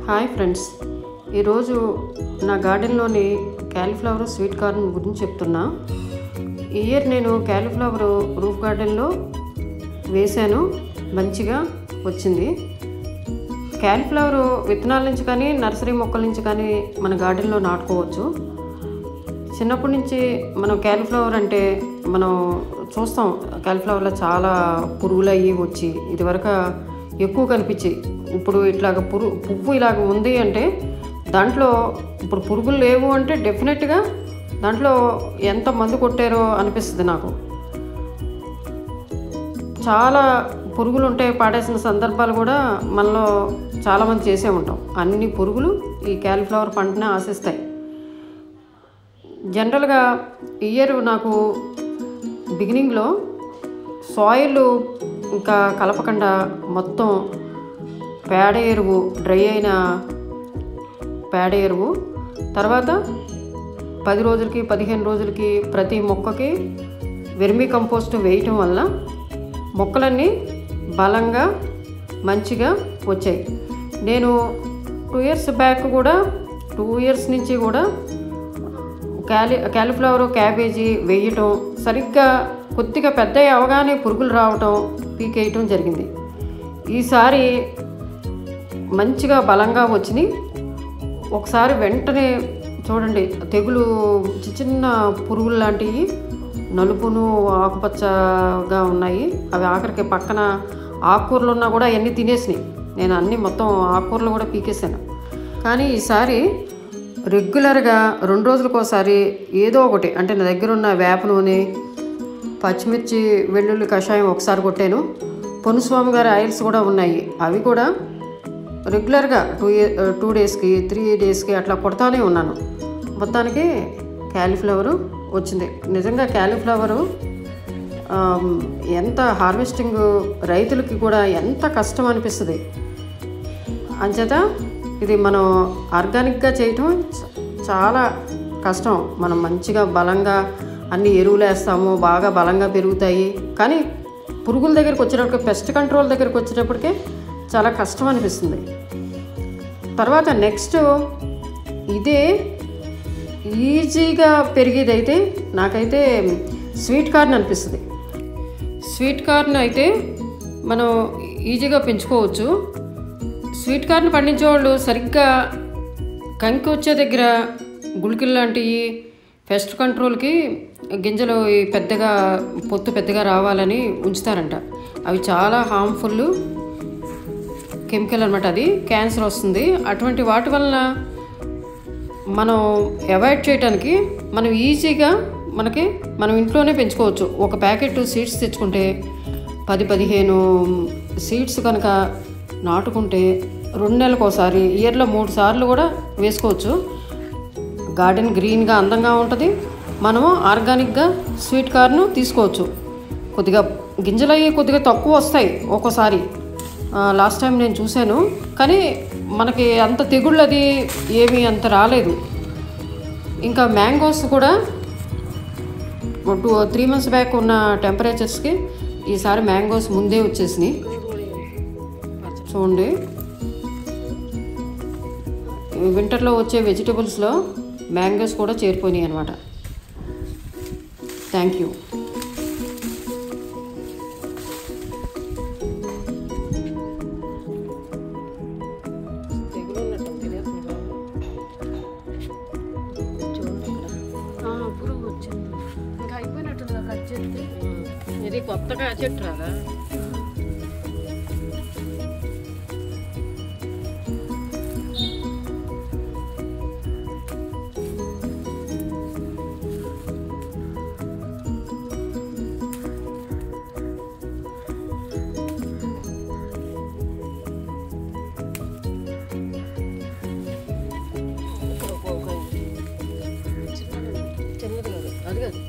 Hi friends, ఈరోజు నా గార్డెన్లోని cauliflower sweet corn గురించి చెప్తున్నా. ఈ ఇయర్ నేను క్యాలీఫ్లవర్ రూఫ్ గార్డెన్లో వేశాను, మంచిగా వచ్చింది. క్యాలీఫ్లవర్ విత్తనాల నుంచి కానీ నర్సరీ మొక్కల నుంచి కానీ మన గార్డెన్లో నాటుకోవచ్చు. చిన్నప్పటి నుంచి మనం క్యాలీఫ్లవర్ అంటే మనం చూస్తాం, క్యాలీఫ్లవర్లో చాలా పురుగులు అయ్యి వచ్చి ఇదివరకు ఎక్కువ కనిపించాయి. ఇప్పుడు ఇట్లాగ పువ్వు ఇలాగ ఉంది అంటే దాంట్లో ఇప్పుడు పురుగులు లేవు అంటే డెఫినెట్గా దాంట్లో ఎంత మందు కొట్టారో అనిపిస్తుంది నాకు. చాలా పురుగులు ఉంటాయి, పాడేసిన సందర్భాలు కూడా మనలో చాలామంది చేసే ఉంటాం. అన్ని పురుగులు ఈ క్యాలీఫ్లవర్ పంటనే ఆశిస్తాయి. జనరల్గా ఇయర్ నాకు బిగినింగ్లో సాయిల్ ఇంకా కలపకుండా మొత్తం పేడ ఎరువు, డ్రై అయిన పేడ ఎరువు, తర్వాత 10 రోజులకి 15 రోజులకి ప్రతి మొక్కకి వెర్మీ కంపోస్ట్ వేయటం వల్ల మొక్కలన్నీ బలంగా మంచిగా వచ్చాయి. నేను 2 ఇయర్స్ బ్యాక్ కూడా 2 ఇయర్స్ నుంచి కూడా క్యాలీఫ్లవర్ క్యాబేజీ వేయటం, సరిగ్గా కొద్దిగా పెద్ద అవగానే పురుగులు రావటం, పీకేయటం జరిగింది. ఈసారి మంచిగా బలంగా వచ్చినాయి. ఒకసారి వెంటనే చూడండి, తెగులు చిన్న పురుగులు లాంటివి నలుపును ఆకుపచ్చగా ఉన్నాయి. అవి ఆఖరికి పక్కన ఆకుకూరలు ఉన్నా కూడా అవన్నీ తినేసినాయి. నేను అన్నీ మొత్తం ఆకుకూరలు కూడా పీకేసాను. కానీ ఈసారి రెగ్యులర్గా 2 రోజులకోసారి ఏదో ఒకటి, అంటే నా దగ్గర ఉన్న వేప నూనె, పచ్చిమిర్చి, వెల్లుల్లి కషాయం ఒకసారి కొట్టాను. పొన్నుస్వామి గారి ఆయిల్స్ కూడా ఉన్నాయి, అవి కూడా రెగ్యులర్గా 2 డేస్కి 3 డేస్కి అట్లా కొడతానే ఉన్నాను. మొత్తానికి క్యాలీఫ్లవరు వచ్చింది. నిజంగా క్యాలీఫ్లవరు ఎంత హార్వెస్టింగ్ రైతులకి కూడా ఎంత కష్టం అనిపిస్తుంది. అంచేత ఇది మనం ఆర్గానిక్గా చేయటం చాలా కష్టం. మనం మంచిగా బలంగా అన్ని ఎరువులు వేస్తాము, బాగా బలంగా పెరుగుతాయి. కానీ పురుగుల దగ్గరికి వచ్చేటప్పటికి, పెస్ట్ కంట్రోల్ దగ్గరికి వచ్చేటప్పటికే చాలా కష్టం అనిపిస్తుంది. తర్వాత నెక్స్ట్ ఇదే ఈజీగా పెరిగేదైతే నాకైతే స్వీట్ కార్న్ అనిపిస్తుంది. స్వీట్ కార్న్ అయితే మనం ఈజీగా పెంచుకోవచ్చు. స్వీట్ కార్న్ పండించే వాళ్ళు సరిగ్గా కంకి వచ్చే దగ్గర గుళికలు లాంటివి పెస్ట్ కంట్రోల్కి గింజలు పెద్దగా పొత్తు పెద్దగా రావాలని ఉంచుతారంట. అవి చాలా హార్మ్ఫుల్ కెమికల్ అనమాట. అది క్యాన్సర్ వస్తుంది. అటువంటి వాటి వలన మనం అవాయిడ్ చేయడానికి మనం ఈజీగా మనం ఇంట్లోనే పెంచుకోవచ్చు. ఒక ప్యాకెట్ సీడ్స్ తెచ్చుకుంటే 10-15 సీడ్స్ కనుక నాటుకుంటే 2 నెలలకు ఒకసారి, ఇయర్లో 3 సార్లు కూడా వేసుకోవచ్చు. గార్డెన్ గ్రీన్గా అందంగా ఉంటుంది. మనము ఆర్గానిక్గా స్వీట్ కార్న్ తీసుకోవచ్చు. కొద్దిగా గింజలు అయ్యి కొద్దిగా తక్కువ వస్తాయి ఒక్కోసారి. లాస్ట్ టైం నేను చూశాను, కానీ మనకి అంత తెగుళ్ళు అది ఏమీ అంత రాలేదు. ఇంకా మ్యాంగోస్ కూడా 2-3 మంత్స్ బ్యాక్ ఉన్న టెంపరేచర్స్కి ఈసారి మ్యాంగోస్ ముందే వచ్చేసినాయి. చూడండి, వింటర్లో వచ్చే వెజిటబుల్స్లో మ్యాంగోస్ కూడా చేరిపోయినాయి అన్నమాట. Thank you. పురుగు వచ్చింది, ఇంకా అయిపోయినట్టుందా? కట్ చేస్తే ఇది కొత్తగా చెట్టు రాదా? చిన్నది కాదు, అది కాదు.